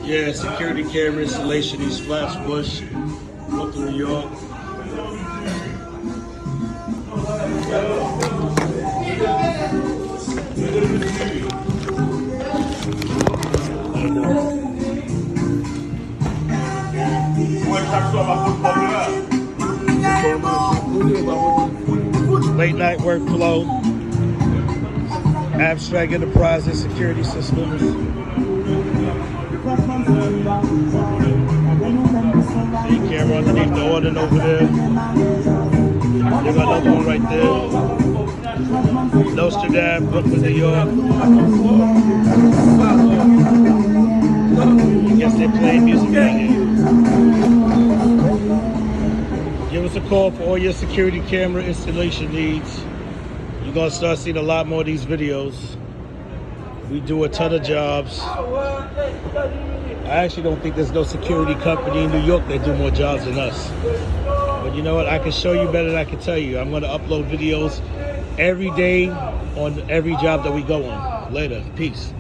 Yeah, security camera installation, East Flatbush, Brooklyn, New York. Late night workflow, abstract enterprises, security systems. The camera underneath the awning over there. They got another one right there. Nostradam, Brooklyn, New York. I guess they're playing music right here. Give us a call for all your security camera installation needs. You're gonna start seeing a lot more of these videos. We do a ton of jobs. I actually don't think there's no security company in New York that do more jobs than us. But you know what? I can show you better than I can tell you. I'm gonna upload videos every day on every job that we go on. Later, peace.